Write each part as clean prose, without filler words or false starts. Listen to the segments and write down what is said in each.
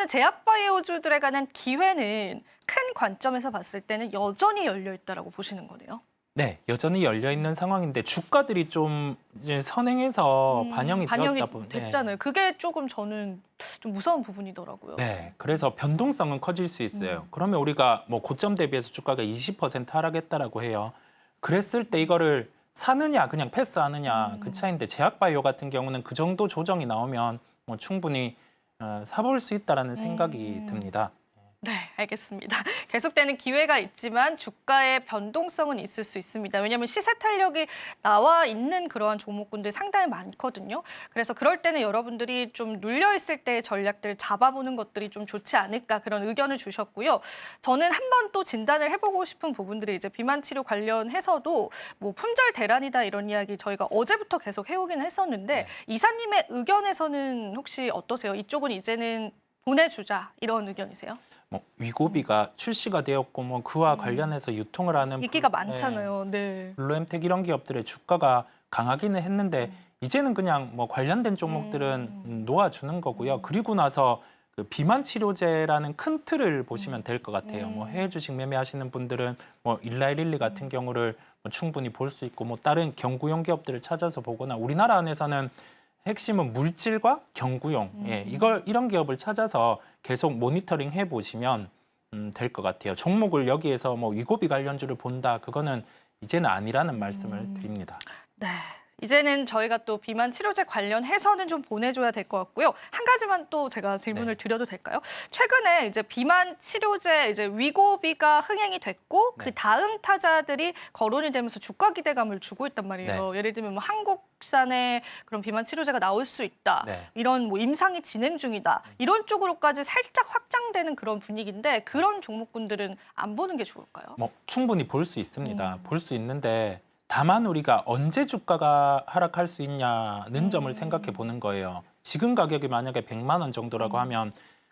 그러면 제약바이오주들에 관한 기회는 큰 관점에서 봤을 때는 여전히 열려 있다라고 보시는 거네요. 네, 여전히 열려 있는 상황인데 주가들이 좀 이제 선행해서 반영이 되었다 보면 됐잖아요. 그게 조금 저는 좀 무서운 부분이더라고요. 네, 그래서 변동성은 커질 수 있어요. 그러면 우리가 뭐 고점 대비해서 주가가 20% 하락했다라고 해요. 그랬을 때 이거를 사느냐 그냥 패스하느냐 그 차이인데 제약바이오 같은 경우는 그 정도 조정이 나오면 뭐 충분히 사볼 수 있다라는 생각이 듭니다. 네, 알겠습니다. 계속되는 기회가 있지만 주가의 변동성은 있을 수 있습니다. 왜냐하면 시세 탄력이 나와 있는 그러한 종목군들이 상당히 많거든요. 그래서 그럴 때는 여러분들이 좀 눌려있을 때의 전략들 잡아보는 것들이 좀 좋지 않을까 그런 의견을 주셨고요. 저는 한 번 또 진단을 해보고 싶은 부분들이 이제 비만 치료 관련해서도 뭐 품절 대란이다 이런 이야기 저희가 어제부터 계속 해오긴 했었는데 이사님의 의견에서는 혹시 어떠세요? 이쪽은 이제는 보내주자 이런 의견이세요? 뭐 위고비가 출시가 되었고 뭐 그와 관련해서 유통을 하는 인기가 많잖아요. 네. 블루엠텍 이런 기업들의 주가가 강하기는 했는데 이제는 그냥 뭐 관련된 종목들은 놓아주는 거고요. 그리고 나서 그 비만 치료제라는 큰 틀을 보시면 될 것 같아요. 뭐 해외 주식 매매하시는 분들은 뭐 일라이릴리 같은 경우를 뭐 충분히 볼 수 있고 뭐 다른 경구용 기업들을 찾아서 보거나 우리나라 안에서는 핵심은 물질과 경구용, 이런 기업을 찾아서 계속 모니터링 해보시면 될 것 같아요. 종목을 여기에서 뭐 위고비 관련주를 본다, 그거는 이제는 아니라는 말씀을 드립니다. 네. 이제는 저희가 또 비만 치료제 관련해서는 좀 보내줘야 될 것 같고요. 한 가지만 또 제가 질문을 드려도 될까요? 최근에 이제 비만 치료제 이제 위고비가 흥행이 됐고 그 다음 타자들이 거론이 되면서 주가 기대감을 주고 있단 말이에요. 예를 들면 뭐 한국산의 그런 비만 치료제가 나올 수 있다. 이런 뭐 임상이 진행 중이다. 이런 쪽으로까지 살짝 확장되는 그런 분위기인데 그런 종목군들은 안 보는 게 좋을까요? 뭐 충분히 볼 수 있습니다. 볼 수 있는데 다만 우리가 언제 주가가 하락할 수 있냐는 점을 생각해 보는 거예요. 지금 가격이 만약에 100만 원 정도라고 하면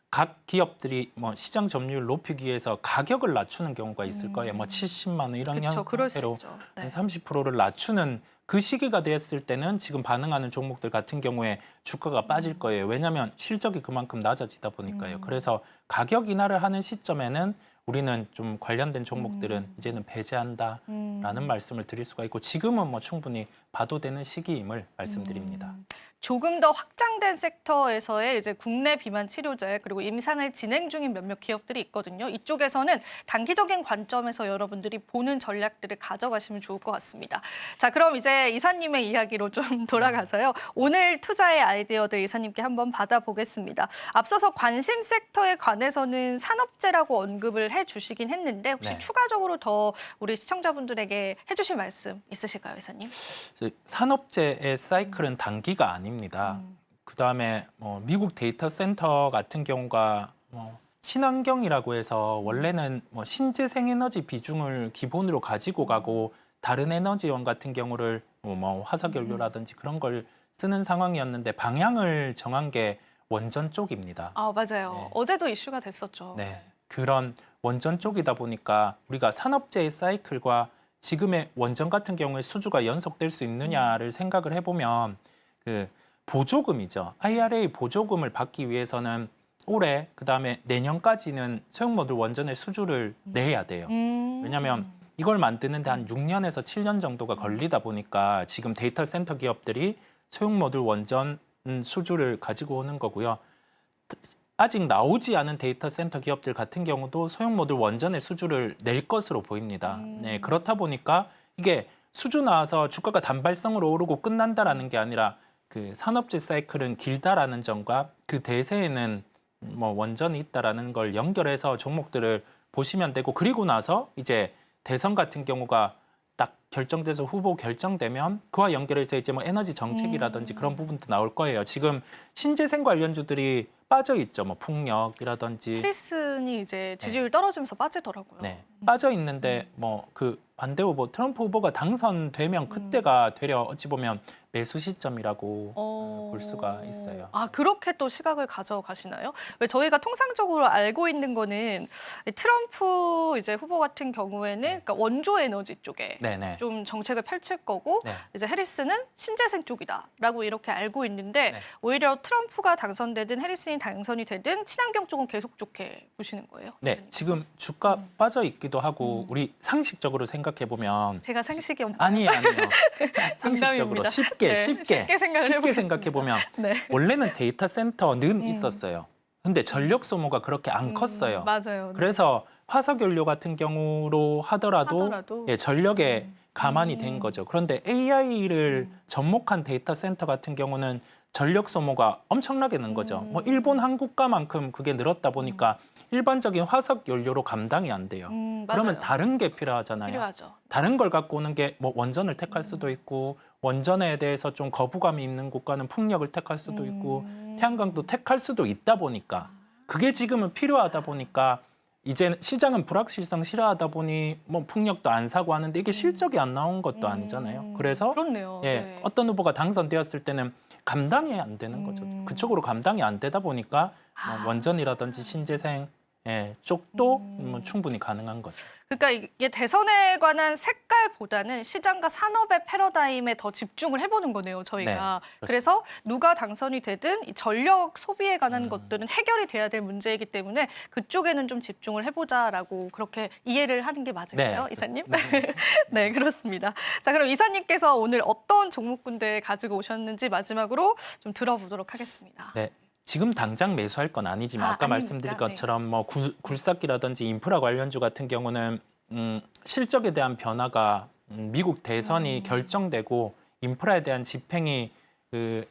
각 기업들이 뭐 시장 점유율 높이기 위해서 가격을 낮추는 경우가 있을 거예요. 뭐 70만 원 이런 형태로 30%를 낮추는 그 시기가 됐을 때는 지금 반응하는 종목들 같은 경우에 주가가 빠질 거예요. 왜냐하면 실적이 그만큼 낮아지다 보니까요. 그래서 가격 인하를 하는 시점에는 우리는 좀 관련된 종목들은 이제는 배제한다라는 말씀을 드릴 수가 있고 지금은 뭐 충분히 봐도 되는 시기임을 말씀드립니다. 조금 더 확장된 섹터에서의 이제 국내 비만 치료제 그리고 임상을 진행 중인 몇몇 기업들이 있거든요. 이쪽에서는 단기적인 관점에서 여러분들이 보는 전략들을 가져가시면 좋을 것 같습니다. 자, 그럼 이제 이사님의 이야기로 좀 돌아가서요. 오늘 투자의 아이디어들 이사님께 한번 받아보겠습니다. 앞서서 관심 섹터에 관해서는 산업재라고 언급을 해주시긴 했는데 혹시 추가적으로 더 우리 시청자분들에게 해주실 말씀 있으실까요, 이사님? 산업재의 사이클은 단기가 아닙니다. 그다음에 뭐 미국 데이터 센터 같은 경우가 뭐 친환경이라고 해서 원래는 뭐 신재생 에너지 비중을 기본으로 가지고 가고 다른 에너지원 같은 경우를 뭐 화석연료라든지 그런 걸 쓰는 상황이었는데 방향을 정한 게 원전 쪽입니다. 아, 맞아요. 어제도 이슈가 됐었죠. 네, 그런 원전 쪽이다 보니까 우리가 산업재의 사이클과 지금의 원전 같은 경우에 수주가 연속될 수 있느냐를 생각을 해보면 그 보조금이죠. IRA 보조금을 받기 위해서는 올해 그다음에 내년까지는 소형모듈 원전의 수주를 내야 돼요. 왜냐하면 이걸 만드는데 한 6년에서 7년 정도가 걸리다 보니까 지금 데이터 센터 기업들이 소형모듈 원전 수주를 가지고 오는 거고요. 아직 나오지 않은 데이터 센터 기업들 같은 경우도 소형모듈 원전의 수주를 낼 것으로 보입니다. 네, 그렇다 보니까 이게 수주 나와서 주가가 단발성으로 오르고 끝난다라는 게 아니라 그 산업재 사이클은 길다라는 점과 그 대세에는 뭐 원전이 있다라는 걸 연결해서 종목들을 보시면 되고 그리고 나서 이제 대선 같은 경우가 딱 결정돼서 후보 결정되면 그와 연결해서 이제 뭐 에너지 정책이라든지 그런 부분도 나올 거예요. 지금 신재생 관련주들이 빠져 있죠. 뭐 풍력이라든지. 크리슨이 이제 지지율 떨어지면서 빠지더라고요. 네. 빠져 있는데 뭐 그 반대 후보 트럼프 후보가 당선되면 그때가 되려 어찌 보면 매수 시점이라고 볼 수가 있어요. 아, 그렇게 또 시각을 가져가시나요? 왜 저희가 통상적으로 알고 있는 거는 트럼프 이제 후보 같은 경우에는 그러니까 원조 에너지 쪽에 네네. 좀 정책을 펼칠 거고 네. 이제 해리스는 신재생 쪽이다라고 이렇게 알고 있는데 네. 오히려 트럼프가 당선되든 해리슨이 당선이 되든 친환경 쪽은 계속 좋게 보시는 거예요? 네, 기자님? 지금 주가 빠져 있기도 하고 우리 상식적으로 생각해 보면 제가 상식이 없나요? 아니에요. 상식적으로 농담입니다. 쉽게 네, 쉽게 생각을 해보겠습니다. 생각해 보면 네. 원래는 데이터 센터는 있었어요. 근데 전력 소모가 그렇게 안 컸어요. 맞아요. 그래서 화석 연료 같은 경우로 하더라도 예, 전력에 가만히 된 거죠. 그런데 AI를 접목한 데이터 센터 같은 경우는 전력 소모가 엄청나게 는 거죠. 뭐 일본 한국가만큼 그게 늘었다 보니까 일반적인 화석 연료로 감당이 안 돼요. 그러면 맞아요. 다른 게 필요하잖아요. 필요하죠. 다른 걸 갖고 오는 게 뭐 원전을 택할 수도 있고 원전에 대해서 좀 거부감이 있는 국가는 풍력을 택할 수도 있고 태양광도 택할 수도 있다 보니까 그게 지금은 필요하다 보니까 이제 시장은 불확실성 싫어하다 보니 뭐 풍력도 안 사고 하는데 이게 실적이 안 나온 것도 아니잖아요. 그래서 그렇네요. 예, 네. 어떤 후보가 당선되었을 때는 감당이 안 되는 거죠. 그쪽으로 감당이 안 되다 보니까 뭐 원전이라든지 신재생 쪽도 뭐 충분히 가능한 거죠. 그러니까 이게 대선에 관한 색깔보다는 시장과 산업의 패러다임에 더 집중을 해보는 거네요, 저희가. 네, 그래서 누가 당선이 되든 이 전력 소비에 관한 것들은 해결이 돼야 될 문제이기 때문에 그쪽에는 좀 집중을 해보자라고 그렇게 이해를 하는 게 맞을까요, 네, 이사님? 네. 네, 그렇습니다. 자, 그럼 이사님께서 오늘 어떤 종목군들 가지고 오셨는지 마지막으로 좀 들어보도록 하겠습니다. 네. 지금 당장 매수할 건 아니지만 아까 아닙니까? 말씀드린 네. 것처럼 뭐 굴삭기라든지 인프라 관련주 같은 경우는 실적에 대한 변화가 미국 대선이 결정되고 인프라에 대한 집행이 그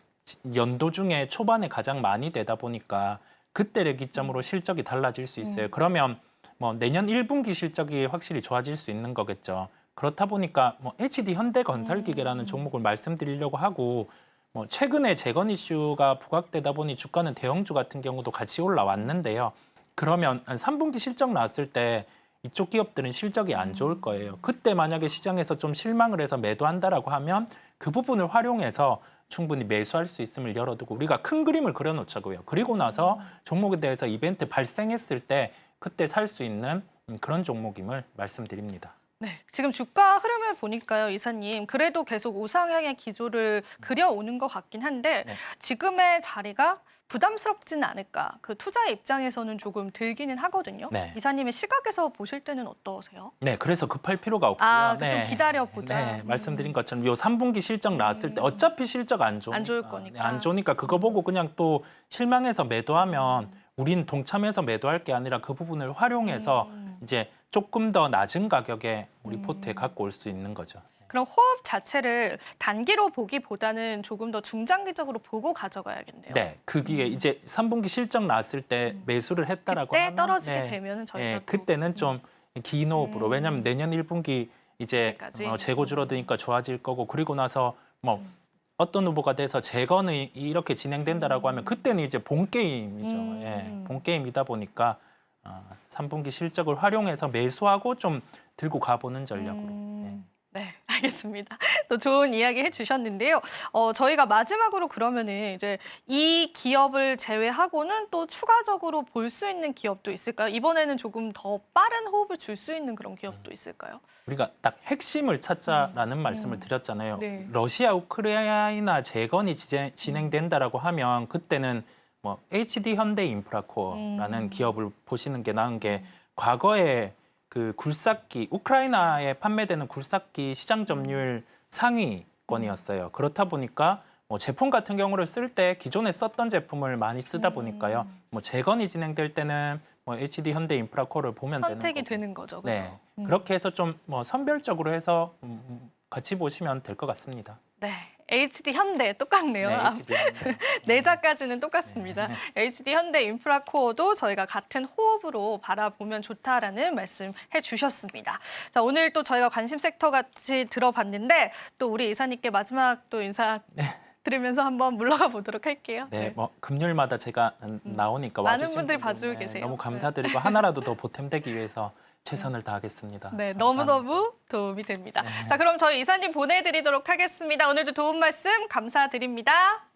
연도 중에 초반에 가장 많이 되다 보니까 그때를 기점으로 실적이 달라질 수 있어요. 그러면 뭐 내년 1분기 실적이 확실히 좋아질 수 있는 거겠죠. 그렇다 보니까 뭐 HD 현대건설기계라는 종목을 말씀드리려고 하고 뭐 최근에 재건 이슈가 부각되다 보니 주가는 대형주 같은 경우도 같이 올라왔는데요. 그러면 한 3분기 실적 나왔을 때 이쪽 기업들은 실적이 안 좋을 거예요. 그때 만약에 시장에서 좀 실망을 해서 매도한다라고 하면 그 부분을 활용해서 충분히 매수할 수 있음을 열어두고 우리가 큰 그림을 그려놓자고요. 그리고 나서 종목에 대해서 이벤트 발생했을 때 그때 살 수 있는 그런 종목임을 말씀드립니다. 네, 지금 주가 흐름을 보니까요, 이사님. 그래도 계속 우상향의 기조를 그려오는 것 같긴 한데 네. 지금의 자리가 부담스럽지는 않을까. 그 투자의 입장에서는 조금 들기는 하거든요. 네. 이사님의 시각에서 보실 때는 어떠세요? 네, 그래서 급할 필요가 없고요. 아, 좀 기다려보자. 네, 말씀드린 것처럼 요 3분기 실적 나왔을 때 어차피 실적 안 좋으니까. 안 좋을 거니까. 안 좋으니까 그거 보고 그냥 또 실망해서 매도하면 우린 동참해서 매도할 게 아니라 그 부분을 활용해서 이제 조금 더 낮은 가격에 우리 포트에 갖고 올 수 있는 거죠. 그럼 호흡 자체를 단기로 보기보다는 조금 더 중장기적으로 보고 가져가야겠네요. 네, 그게 이제 3분기 실적 나왔을 때 매수를 했다라고 그때 하면 떨어지게 되면 저희가 또 그때는 좀 긴 호흡으로 왜냐하면 내년 1분기 이제 그때까지. 재고 줄어드니까 좋아질 거고 그리고 나서 뭐 어떤 후보가 돼서 재건이 이렇게 진행된다라고 하면 그때는 이제 본 게임이죠. 예, 본 게임이다 보니까 3분기 실적을 활용해서 매수하고 좀 들고 가보는 전략으로. 네, 알겠습니다. 또 좋은 이야기 해주셨는데요. 저희가 마지막으로 그러면은 이제 이 기업을 제외하고는 또 추가적으로 볼 수 있는 기업도 있을까요? 이번에는 조금 더 빠른 호흡을 줄 수 있는 그런 기업도 있을까요? 우리가 딱 핵심을 찾자라는 말씀을 드렸잖아요. 네. 러시아 우크라이나 재건이 진행된다라고 하면 그때는 뭐 HD 현대 인프라코어라는 기업을 보시는 게 나은 게 과거에 그 굴삭기 우크라이나에 판매되는 굴삭기 시장 점유율 상위권이었어요. 그렇다 보니까 뭐 제품 같은 경우를 쓸 때 기존에 썼던 제품을 많이 쓰다 보니까요. 뭐 재건이 진행될 때는 뭐 HD 현대 인프라코어를 보면 선택이 되는 거고. 되는 거죠, 그렇죠? 네, 그렇게 해서 좀 뭐 선별적으로 해서 같이 보시면 될 것 같습니다. 네, HD 현대 똑같네요. 네, 아, HD 현대. 내자까지는 똑같습니다. HD 현대 인프라코어도 저희가 같은 호흡으로 바라보면 좋다라는 말씀 해주셨습니다. 자, 오늘 또 저희가 관심 섹터 같이 들어봤는데 또 우리 이사님께 마지막 또 인사 들으면서 한번 물러가 보도록 할게요. 네, 뭐 금요일마다 제가 나오니까 많은 와주신 분들이 분들, 봐주고 계세요. 너무 감사드리고 하나라도 더 보탬되기 위해서 최선을 다하겠습니다. 네, 감사합니다. 너무너무 도움이 됩니다. 자, 그럼 저희 이사님 보내드리도록 하겠습니다. 오늘도 도움 말씀 감사드립니다.